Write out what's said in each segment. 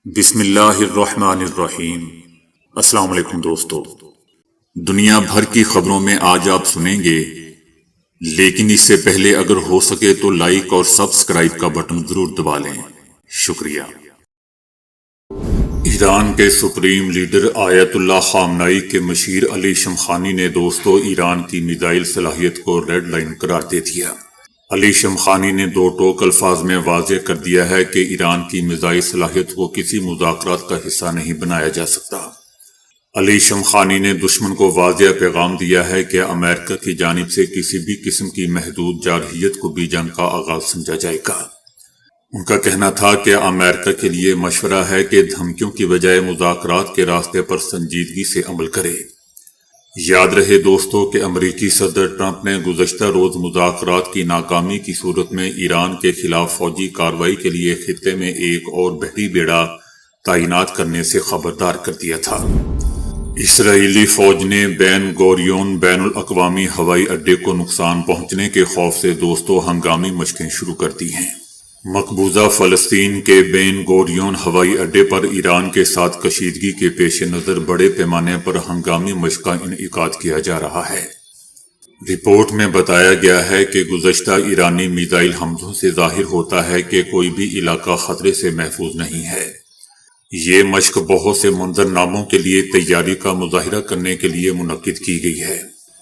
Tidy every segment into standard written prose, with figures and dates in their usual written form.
بسم اللہ الرحمن الرحیم۔ السلام علیکم دوستو، دنیا بھر کی خبروں میں آج آپ سنیں گے، لیکن اس سے پہلے اگر ہو سکے تو لائک اور سبسکرائب کا بٹن ضرور دبا لیں، شکریہ۔ ایران کے سپریم لیڈر آیت اللہ خامنائی کے مشیر علی شمخانی نے ایران کی میزائل صلاحیت کو ریڈ لائن قرار دے دیا۔ علی شمخانی نے دو ٹوک الفاظ میں واضح کر دیا ہے کہ ایران کی میزائل صلاحیت کو کسی مذاکرات کا حصہ نہیں بنایا جا سکتا۔ علی شمخانی نے دشمن کو واضح پیغام دیا ہے کہ امریکہ کی جانب سے کسی بھی قسم کی محدود جارحیت کو بھی جنگ کا آغاز سمجھا جائے گا۔ ان کا کہنا تھا کہ امریکہ کے لیے مشورہ ہے کہ دھمکیوں کی بجائے مذاکرات کے راستے پر سنجیدگی سے عمل کرے۔ یاد رہے دوستو کہ امریکی صدر ٹرمپ نے گزشتہ روز مذاکرات کی ناکامی کی صورت میں ایران کے خلاف فوجی کارروائی کے لیے خطے میں ایک اور بحری بیڑا تعینات کرنے سے خبردار کر دیا تھا۔ اسرائیلی فوج نے بین گوریون بین الاقوامی ہوائی اڈے کو نقصان پہنچنے کے خوف سے ہنگامی مشقیں شروع کر دی ہیں۔ مقبوضہ فلسطین کے بین گوریون ہوائی اڈے پر ایران کے ساتھ کشیدگی کے پیش نظر بڑے پیمانے پر ہنگامی مشق کا انعقاد کیا جا رہا ہے۔ رپورٹ میں بتایا گیا ہے کہ گزشتہ ایرانی میزائل حملوں سے ظاہر ہوتا ہے کہ کوئی بھی علاقہ خطرے سے محفوظ نہیں ہے۔ یہ مشق بہت سے منظرناموں کے لیے تیاری کا مظاہرہ کرنے کے لیے منعقد کی گئی ہے،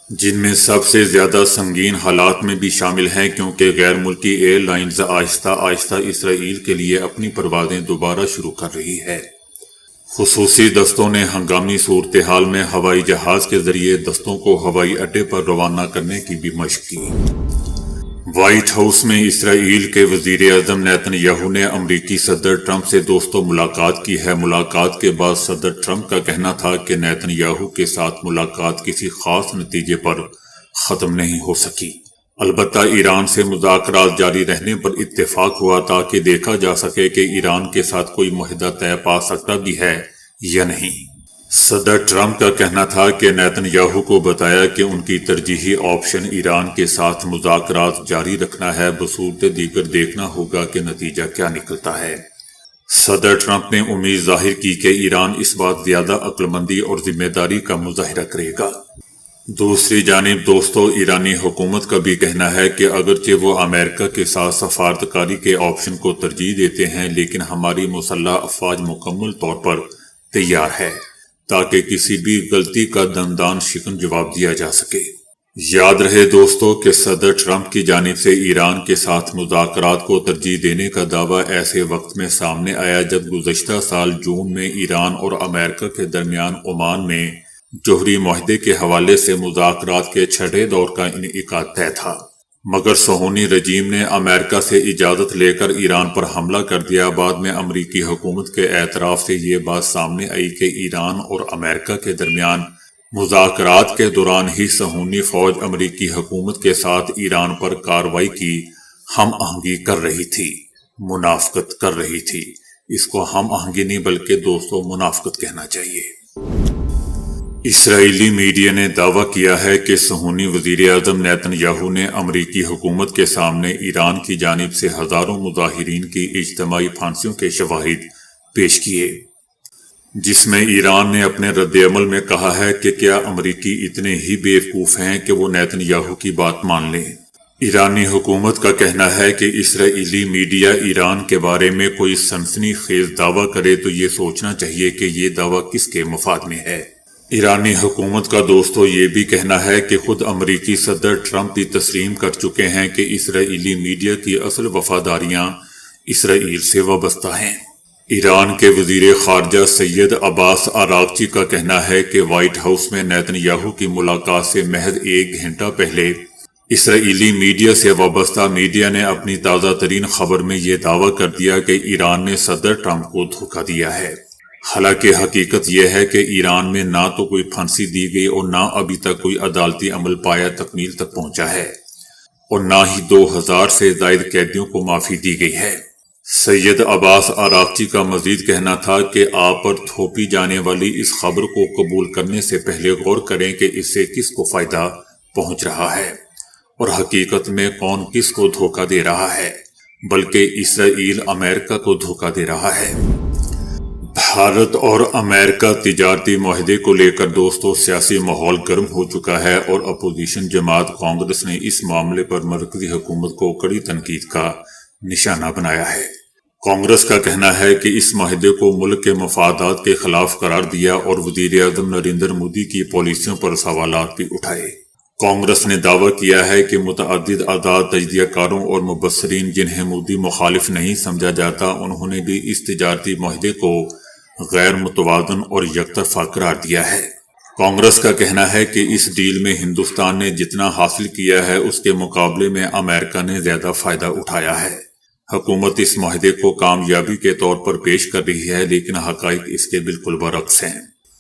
جن میں سب سے زیادہ سنگین حالات میں بھی شامل ہیں، کیونکہ غیر ملکی ایئر لائنز آہستہ آہستہ اسرائیل کے لیے اپنی پروازیں دوبارہ شروع کر رہی ہے۔ خصوصی دستوں نے ہنگامی صورتحال میں ہوائی جہاز کے ذریعے دستوں کو ہوائی اڈے پر روانہ کرنے کی بھی مشق کی۔ وائٹ ہاؤس میں اسرائیل کے وزیر اعظم نیتن یاہو نے امریکی صدر ٹرمپ سے ملاقات کی ہے۔ ملاقات کے بعد صدر ٹرمپ کا کہنا تھا کہ نیتن یاہو کے ساتھ ملاقات کسی خاص نتیجے پر ختم نہیں ہو سکی، البتہ ایران سے مذاکرات جاری رہنے پر اتفاق ہوا تاکہ دیکھا جا سکے کہ ایران کے ساتھ کوئی معاہدہ طے پا سکتا بھی ہے یا نہیں۔ صدر ٹرمپ کا کہنا تھا کہ نیتن یاہو کو بتایا کہ ان کی ترجیحی آپشن ایران کے ساتھ مذاکرات جاری رکھنا ہے، بصورت دیگر دیکھنا ہوگا کہ نتیجہ کیا نکلتا ہے۔ صدر ٹرمپ نے امید ظاہر کی کہ ایران اس بات زیادہ عقلمندی اور ذمہ داری کا مظاہرہ کرے گا۔ دوسری جانب ایرانی حکومت کا بھی کہنا ہے کہ اگرچہ وہ امریکہ کے ساتھ سفارتکاری کے آپشن کو ترجیح دیتے ہیں، لیکن ہماری مسلح افواج مکمل طور پر تیار ہے تاکہ کسی بھی غلطی کا دندان شکن جواب دیا جا سکے۔ یاد رہے کہ صدر ٹرمپ کی جانب سے ایران کے ساتھ مذاکرات کو ترجیح دینے کا دعویٰ ایسے وقت میں سامنے آیا جب گزشتہ سال جون میں ایران اور امریکہ کے درمیان عمان میں جوہری معاہدے کے حوالے سے مذاکرات کے چھٹے دور کا انعقاد طے تھا، مگر صہیونی رجیم نے امریکہ سے اجازت لے کر ایران پر حملہ کر دیا۔ بعد میں امریکی حکومت کے اعتراف سے یہ بات سامنے آئی کہ ایران اور امریکہ کے درمیان مذاکرات کے دوران ہی صہیونی فوج امریکی حکومت کے ساتھ ایران پر کارروائی کی ہم آہنگی کر رہی تھی، منافقت کر رہی تھی۔ اس کو ہم آہنگی نہیں بلکہ منافقت کہنا چاہیے۔ اسرائیلی میڈیا نے دعویٰ کیا ہے کہ صہیونی وزیر اعظم نیتن یاہو نے امریکی حکومت کے سامنے ایران کی جانب سے ہزاروں مظاہرین کی اجتماعی پھانسیوں کے شواہد پیش کیے، جس میں ایران نے اپنے رد عمل میں کہا ہے کہ کیا امریکی اتنے ہی بیوقوف ہیں کہ وہ نیتن یاہو کی بات مان لیں۔ ایرانی حکومت کا کہنا ہے کہ اسرائیلی میڈیا ایران کے بارے میں کوئی سنسنی خیز دعویٰ کرے تو یہ سوچنا چاہیے کہ یہ دعویٰ کس کے مفاد میں ہے۔ ایرانی حکومت کا یہ بھی کہنا ہے کہ خود امریکی صدر ٹرمپ بھی تسلیم کر چکے ہیں کہ اسرائیلی میڈیا کی اصل وفاداریاں اسرائیل سے وابستہ ہیں۔ ایران کے وزیر خارجہ سید عباس آراغچی کا کہنا ہے کہ وائٹ ہاؤس میں نیتن یاہو کی ملاقات سے محض 1 گھنٹہ پہلے اسرائیلی میڈیا سے وابستہ میڈیا نے اپنی تازہ ترین خبر میں یہ دعویٰ کر دیا کہ ایران نے صدر ٹرمپ کو دھوکہ دیا ہے۔ حالانکہ حقیقت یہ ہے کہ ایران میں نہ تو کوئی پھانسی دی گئی اور نہ ابھی تک کوئی عدالتی عمل پایا تکمیل تک پہنچا ہے، اور نہ ہی 2000 سے زائد قیدیوں کو معافی دی گئی ہے۔ سید عباس آراغچی کا مزید کہنا تھا کہ آپ پر تھوپی جانے والی اس خبر کو قبول کرنے سے پہلے غور کریں کہ اس سے کس کو فائدہ پہنچ رہا ہے اور حقیقت میں کون کس کو دھوکہ دے رہا ہے، بلکہ اسرائیل امریکہ کو دھوکہ دے رہا ہے۔ بھارت اور امریکہ تجارتی معاہدے کو لے کر دوستوں سیاسی ماحول گرم ہو چکا ہے اور اپوزیشن جماعت کانگریس نے اس معاملے پر مرکزی حکومت کو کڑی تنقید کا نشانہ بنایا ہے۔ کانگریس کا کہنا ہے کہ اس معاہدے کو ملک کے مفادات کے خلاف قرار دیا اور وزیر اعظم نریندر مودی کی پالیسیوں پر سوالات بھی اٹھائے۔ کانگریس نے دعویٰ کیا ہے کہ متعدد آزاد تجزیہ کاروں اور مبصرین جنہیں مودی مخالف نہیں سمجھا جاتا، انہوں نے بھی اس تجارتی معاہدے کو غیر متوازن اور یک طرفہ قرار دیا ہے۔ کانگریس کا کہنا ہے کہ اس ڈیل میں ہندوستان نے جتنا حاصل کیا ہے اس کے مقابلے میں امریکہ نے زیادہ فائدہ اٹھایا ہے۔ حکومت اس معاہدے کو کامیابی کے طور پر پیش کر رہی ہے، لیکن حقائق اس کے بالکل برعکس ہیں۔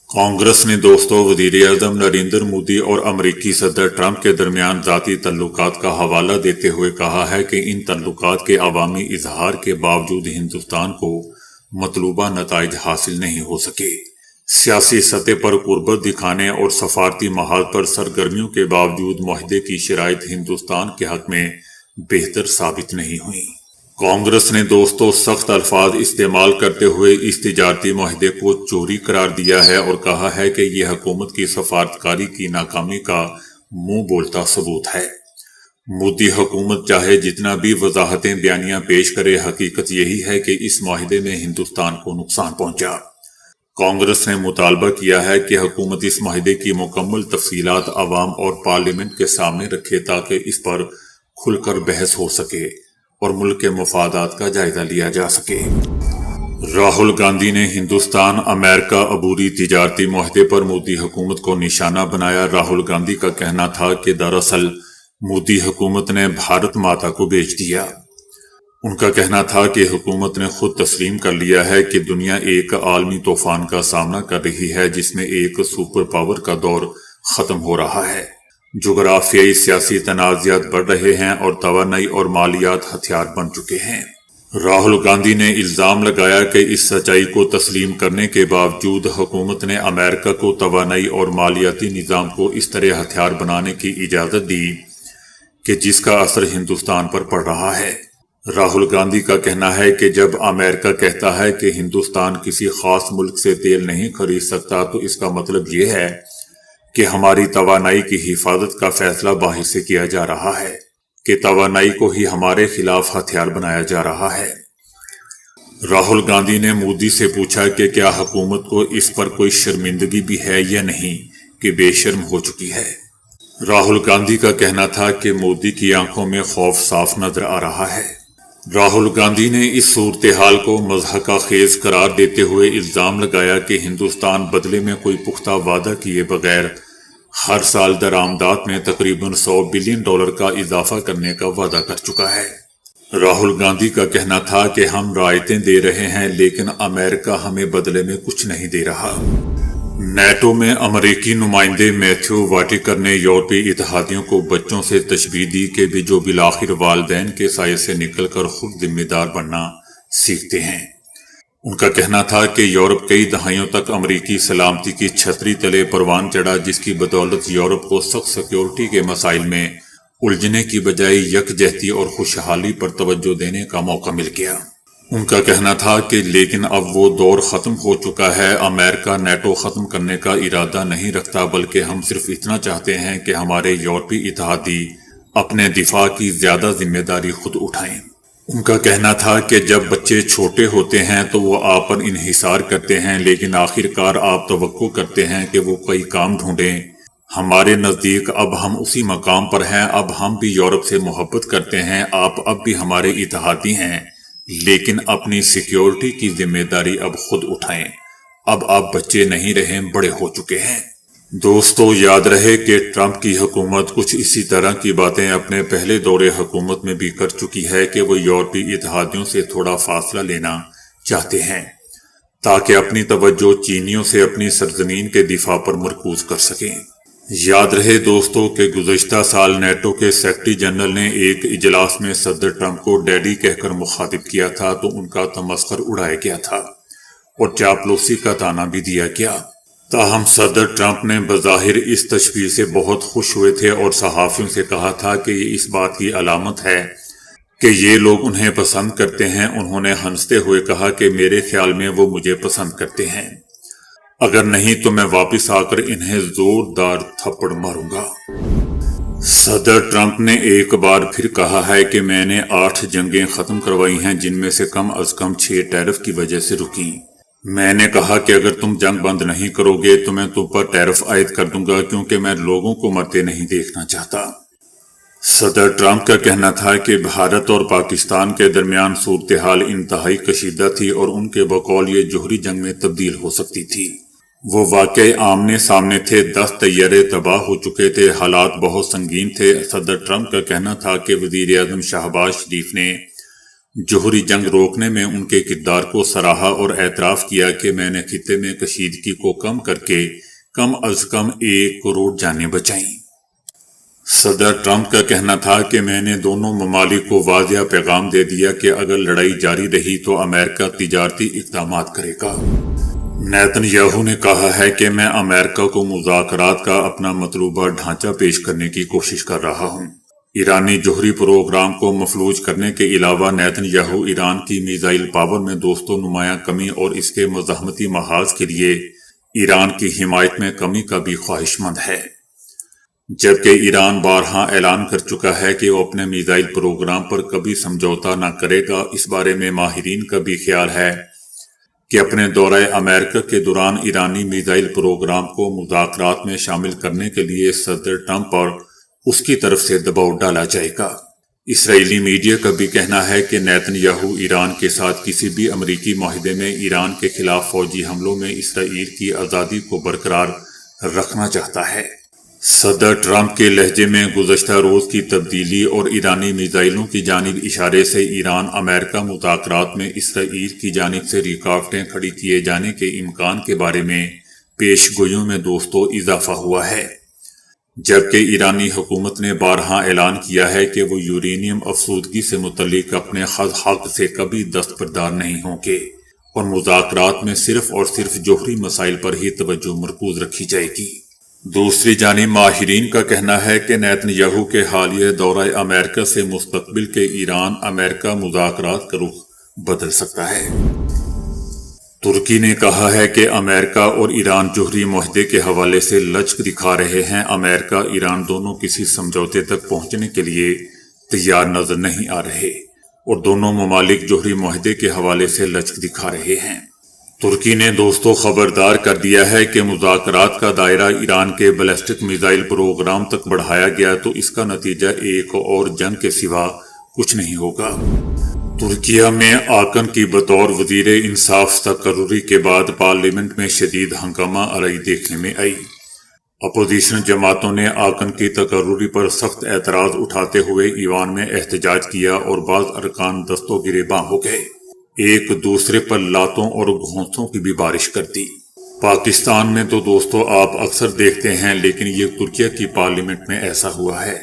کانگریس نے دوستوں وزیر اعظم نریندر مودی اور امریکی صدر ٹرمپ کے درمیان ذاتی تعلقات کا حوالہ دیتے ہوئے کہا ہے کہ ان تعلقات کے عوامی اظہار کے باوجود ہندوستان کو مطلوبہ نتائج حاصل نہیں ہو سکے۔ سیاسی سطح پر قربت دکھانے اور سفارتی محاذ پر سرگرمیوں کے باوجود معاہدے کی شرائط ہندوستان کے حق میں بہتر ثابت نہیں ہوئیں۔ کانگریس نے دوستوں سخت الفاظ استعمال کرتے ہوئے اس تجارتی معاہدے کو چوری قرار دیا ہے اور کہا ہے کہ یہ حکومت کی سفارتکاری کی ناکامی کا منہ بولتا ثبوت ہے۔ مودی حکومت چاہے جتنا بھی وضاحتیں بیانیاں پیش کرے، حقیقت یہی ہے کہ اس معاہدے میں ہندوستان کو نقصان پہنچا۔ کانگریس نے مطالبہ کیا ہے کہ حکومت اس معاہدے کی مکمل تفصیلات عوام اور پارلیمنٹ کے سامنے رکھے تاکہ اس پر کھل کر بحث ہو سکے اور ملک کے مفادات کا جائزہ لیا جا سکے۔ راہل گاندھی نے ہندوستان امریکہ عبوری تجارتی معاہدے پر مودی حکومت کو نشانہ بنایا۔ راہل گاندھی کا کہنا تھا کہ دراصل مودی حکومت نے بھارت ماتا کو بیچ دیا۔ ان کا کہنا تھا کہ حکومت نے خود تسلیم کر لیا ہے کہ دنیا ایک عالمی طوفان کا سامنا کر رہی ہے جس میں ایک سپر پاور کا دور ختم ہو رہا ہے۔ جغرافیائی سیاسی تنازعات بڑھ رہے ہیں اور توانائی اور مالیات ہتھیار بن چکے ہیں۔ راہل گاندھی نے الزام لگایا کہ اس سچائی کو تسلیم کرنے کے باوجود حکومت نے امریکہ کو توانائی اور مالیاتی نظام کو اس طرح ہتھیار بنانے کی اجازت دی کہ جس کا اثر ہندوستان پر پڑ رہا ہے۔ راہل گاندھی کا کہنا ہے کہ جب امریکہ کہتا ہے کہ ہندوستان کسی خاص ملک سے تیل نہیں خرید سکتا تو اس کا مطلب یہ ہے کہ ہماری توانائی کی حفاظت کا فیصلہ باہر سے کیا جا رہا ہے، کہ توانائی کو ہی ہمارے خلاف ہتھیار بنایا جا رہا ہے۔ راہل گاندھی نے مودی سے پوچھا کہ کیا حکومت کو اس پر کوئی شرمندگی بھی ہے یا نہیں کہ بے شرم ہو چکی ہے۔ راہل گاندھی کا کہنا تھا کہ مودی کی آنکھوں میں خوف صاف نظر آ رہا ہے۔ راہل گاندھی نے اس صورتحال کو مضحکہ خیز قرار دیتے ہوئے الزام لگایا کہ ہندوستان بدلے میں کوئی پختہ وعدہ کیے بغیر ہر سال درآمدات میں تقریباً $100 بلین کا اضافہ کرنے کا وعدہ کر چکا ہے۔ راہل گاندھی کا کہنا تھا کہ ہم رعایتیں دے رہے ہیں لیکن امریکہ ہمیں بدلے میں کچھ نہیں دے رہا۔ نیٹو میں امریکی نمائندے میتھیو واٹیکر نے یورپی اتحادیوں کو بچوں سے تشبیہ دی کہ جو بالآخر والدین کے سائے سے نکل کر خود ذمہ دار بننا سیکھتے ہیں۔ ان کا کہنا تھا کہ یورپ کئی دہائیوں تک امریکی سلامتی کی چھتری تلے پروان چڑھا، جس کی بدولت یورپ کو سخت سیکیورٹی کے مسائل میں الجھنے کی بجائے یکجہتی اور خوشحالی پر توجہ دینے کا موقع مل گیا۔ ان کا کہنا تھا کہ لیکن اب وہ دور ختم ہو چکا ہے۔ امریکہ نیٹو ختم کرنے کا ارادہ نہیں رکھتا، بلکہ ہم صرف اتنا چاہتے ہیں کہ ہمارے یورپی اتحادی اپنے دفاع کی زیادہ ذمہ داری خود اٹھائیں۔ ان کا کہنا تھا کہ جب بچے چھوٹے ہوتے ہیں تو وہ آپ پر انحصار کرتے ہیں، لیکن آخر کار آپ توقع کرتے ہیں کہ وہ کوئی کام ڈھونڈیں۔ ہمارے نزدیک اب ہم اسی مقام پر ہیں۔ اب ہم بھی یورپ سے محبت کرتے ہیں، آپ اب بھی ہمارے اتحادی ہیں، لیکن اپنی سیکیورٹی کی ذمہ داری اب خود اٹھائیں۔ اب آپ بچے نہیں رہے، بڑے ہو چکے ہیں۔ دوستو یاد رہے کہ ٹرمپ کی حکومت کچھ اسی طرح کی باتیں اپنے پہلے دور حکومت میں بھی کر چکی ہے کہ وہ یورپی اتحادیوں سے تھوڑا فاصلہ لینا چاہتے ہیں تاکہ اپنی توجہ چینیوں سے اپنی سرزمین کے دفاع پر مرکوز کر سکیں۔ یاد رہے دوستو کہ گزشتہ سال نیٹو کے سیکرٹری جنرل نے ایک اجلاس میں صدر ٹرمپ کو ڈیڈی کہہ کر مخاطب کیا تھا تو ان کا تمسخر اڑایا گیا تھا اور چاپلوسی کا طعنہ بھی دیا گیا۔ تاہم صدر ٹرمپ نے بظاہر اس تشبیہ سے بہت خوش ہوئے تھے اور صحافیوں سے کہا تھا کہ یہ اس بات کی علامت ہے کہ یہ لوگ انہیں پسند کرتے ہیں۔ انہوں نے ہنستے ہوئے کہا کہ میرے خیال میں وہ مجھے پسند کرتے ہیں، اگر نہیں تو میں واپس آ کر انہیں زوردار تھپڑ ماروں گا۔ صدر ٹرمپ نے ایک بار پھر کہا ہے کہ میں نے 8 جنگیں ختم کروائی ہیں، جن میں سے کم از کم 6 ٹیرف کی وجہ سے رکیں۔ میں نے کہا کہ اگر تم جنگ بند نہیں کرو گے تو میں تم پر ٹیرف عائد کر دوں گا، کیونکہ میں لوگوں کو مرتے نہیں دیکھنا چاہتا۔ صدر ٹرمپ کا کہنا تھا کہ بھارت اور پاکستان کے درمیان صورتحال انتہائی کشیدہ تھی اور ان کے بقول یہ جوہری جنگ میں تبدیل ہو سکتی تھی۔ وہ واقعی آمنے سامنے تھے، 10 طیارے تباہ ہو چکے تھے، حالات بہت سنگین تھے۔ صدر ٹرمپ کا کہنا تھا کہ وزیر اعظم شہباز شریف نے جوہری جنگ روکنے میں ان کے کردار کو سراہا اور اعتراف کیا کہ میں نے خطے میں کشیدگی کو کم کر کے کم از کم 1 کروڑ جانیں بچائیں۔ صدر ٹرمپ کا کہنا تھا کہ میں نے دونوں ممالک کو واضح پیغام دے دیا کہ اگر لڑائی جاری رہی تو امریکہ تجارتی اقدامات کرے گا۔ نیتن یاہو نے کہا ہے کہ میں امریکہ کو مذاکرات کا اپنا مطلوبہ ڈھانچہ پیش کرنے کی کوشش کر رہا ہوں۔ ایرانی جوہری پروگرام کو مفلوج کرنے کے علاوہ نیتن یاہو ایران کی میزائل پاور میں نمایاں کمی اور اس کے مزاحمتی محاذ کے لیے ایران کی حمایت میں کمی کا بھی خواہش مند ہے، جبکہ ایران بارہا اعلان کر چکا ہے کہ وہ اپنے میزائل پروگرام پر کبھی سمجھوتا نہ کرے گا۔ اس بارے میں ماہرین کا بھی خیال ہے کہ اپنے دورہ امریکہ کے دوران ایرانی میزائل پروگرام کو مذاکرات میں شامل کرنے کے لیے صدر ٹرمپ پر اس کی طرف سے دباؤ ڈالا جائے گا۔ اسرائیلی میڈیا کا بھی کہنا ہے کہ نیتن یاہو ایران کے ساتھ کسی بھی امریکی معاہدے میں ایران کے خلاف فوجی حملوں میں اسرائیل کی آزادی کو برقرار رکھنا چاہتا ہے۔ صدر ٹرمپ کے لہجے میں گزشتہ روز کی تبدیلی اور ایرانی میزائلوں کی جانب اشارے سے ایران امریکہ مذاکرات میں اسرائیل کی جانب سے رکاوٹیں کھڑی کیے جانے کے امکان کے بارے میں پیش گوئیوں میں اضافہ ہوا ہے، جبکہ ایرانی حکومت نے بارہا اعلان کیا ہے کہ وہ یورینیم افسودگی سے متعلق اپنے حق سے کبھی دستبردار نہیں ہوں گے اور مذاکرات میں صرف اور صرف جوہری مسائل پر ہی توجہ مرکوز رکھی جائے گی۔ دوسری جانب ماہرین کا کہنا ہے کہ نیتن یاہو کے حالیہ دورہ امریکہ سے مستقبل کے ایران امریکہ مذاکرات کا رخ بدل سکتا ہے۔ ترکی نے کہا ہے کہ امریکہ اور ایران جوہری معاہدے کے حوالے سے لچک دکھا رہے ہیں۔ امریکہ ایران دونوں کسی سمجھوتے تک پہنچنے کے لیے تیار نظر نہیں آ رہے اور دونوں ممالک جوہری معاہدے کے حوالے سے لچک دکھا رہے ہیں۔ ترکی نے خبردار کر دیا ہے کہ مذاکرات کا دائرہ ایران کے بیلسٹک میزائل پروگرام تک بڑھایا گیا تو اس کا نتیجہ ایک اور جنگ کے سوا کچھ نہیں ہوگا۔ ترکیہ میں آکن کی بطور وزیر انصاف تقرری کے بعد پارلیمنٹ میں شدید ہنگامہ آرائی دیکھنے میں آئی۔ اپوزیشن جماعتوں نے آکن کی تقرری پر سخت اعتراض اٹھاتے ہوئے ایوان میں احتجاج کیا اور بعض ارکان دست و گریباں ہو گئے، ایک دوسرے پر لاتوں اور گھونسوں کی بھی بارش کر دی۔ پاکستان میں تو آپ اکثر دیکھتے ہیں، لیکن یہ ترکیہ کی پارلیمنٹ میں ایسا ہوا ہے۔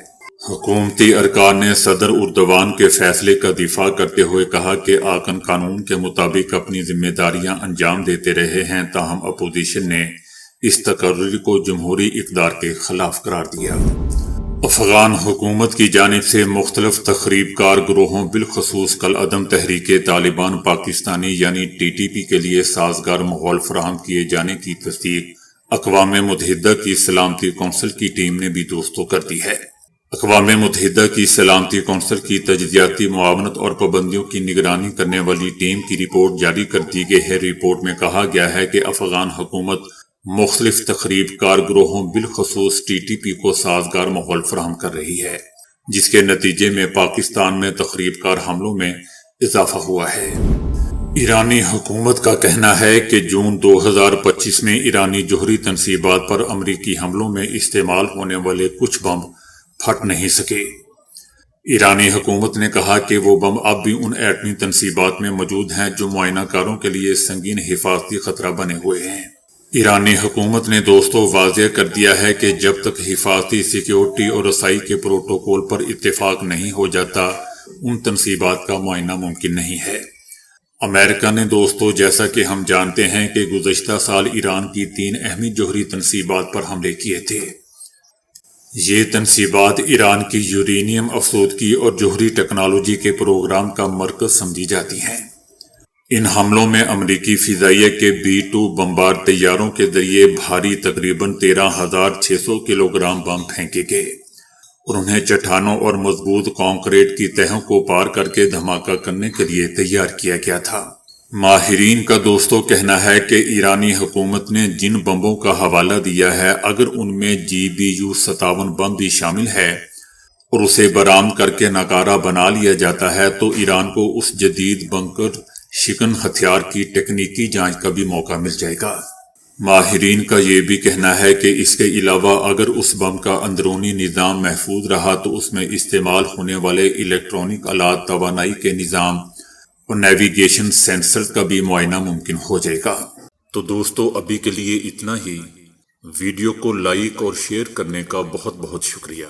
حکومتی ارکان نے صدر اردوان کے فیصلے کا دفاع کرتے ہوئے کہا کہ آکن قانون کے مطابق اپنی ذمہ داریاں انجام دیتے رہے ہیں، تاہم اپوزیشن نے اس تقرری کو جمہوری اقدار کے خلاف قرار دیا۔ افغان حکومت کی جانب سے مختلف تخریب کار گروہوں بالخصوص کالعدم تحریک طالبان پاکستانی یعنی TTP کے لیے سازگار ماحول فراہم کیے جانے کی تصدیق اقوام متحدہ کی سلامتی کونسل کی ٹیم نے بھی کر دی ہے۔ اقوام متحدہ کی سلامتی کونسل کی تجزیاتی معاونت اور پابندیوں کی نگرانی کرنے والی ٹیم کی رپورٹ جاری کر دی گئی ہے۔ رپورٹ میں کہا گیا ہے کہ افغان حکومت مختلف تخریب کار گروہوں بالخصوص TTP کو سازگار ماحول فراہم کر رہی ہے، جس کے نتیجے میں پاکستان میں تخریب کار حملوں میں اضافہ ہوا ہے۔ ایرانی حکومت کا کہنا ہے کہ جون 2025 میں ایرانی جوہری تنصیبات پر امریکی حملوں میں استعمال ہونے والے کچھ بم پھٹ نہیں سکے۔ ایرانی حکومت نے کہا کہ وہ بم اب بھی ان ایٹمی تنصیبات میں موجود ہیں جو معائنہ کاروں کے لیے سنگین حفاظتی خطرہ بنے ہوئے ہیں۔ ایرانی حکومت نے واضح کر دیا ہے کہ جب تک حفاظتی سیکیورٹی اور رسائی کے پروٹوکول پر اتفاق نہیں ہو جاتا ان تنصیبات کا معائنہ ممکن نہیں ہے۔ امریکہ نے جیسا کہ ہم جانتے ہیں کہ گزشتہ سال ایران کی 3 اہم جوہری تنصیبات پر حملے کیے تھے۔ یہ تنصیبات ایران کی یورینیم افسودگی اور جوہری ٹیکنالوجی کے پروگرام کا مرکز سمجھی جاتی ہیں۔ ان حملوں میں امریکی فضائیہ کے B-2 بمبار طیاروں کے ذریعے بھاری تقریباً 13,600 کلو گرام بم پھینکے گئے اور انہیں چٹانوں اور مضبوط کانکریٹ کی تہوں کو پار کر کے دھماکہ کرنے کے لیے تیار کیا گیا تھا۔ ماہرین کا کہنا ہے کہ ایرانی حکومت نے جن بمبوں کا حوالہ دیا ہے، اگر ان میں GBU-57 بم بھی شامل ہے اور اسے برآمد کر کے ناکارہ بنا لیا جاتا ہے تو ایران کو اس جدید بنکر شکن ہتھیار کی تکنیکی جانچ کا بھی موقع مل جائے گا۔ ماہرین کا یہ بھی کہنا ہے کہ اس کے علاوہ اگر اس بم کا اندرونی نظام محفوظ رہا تو اس میں استعمال ہونے والے الیکٹرانک آلات، توانائی کے نظام اور نیویگیشن سینسرز کا بھی معائنہ ممکن ہو جائے گا۔ تو دوستو، ابھی کے لیے اتنا ہی۔ ویڈیو کو لائک اور شیئر کرنے کا بہت بہت شکریہ۔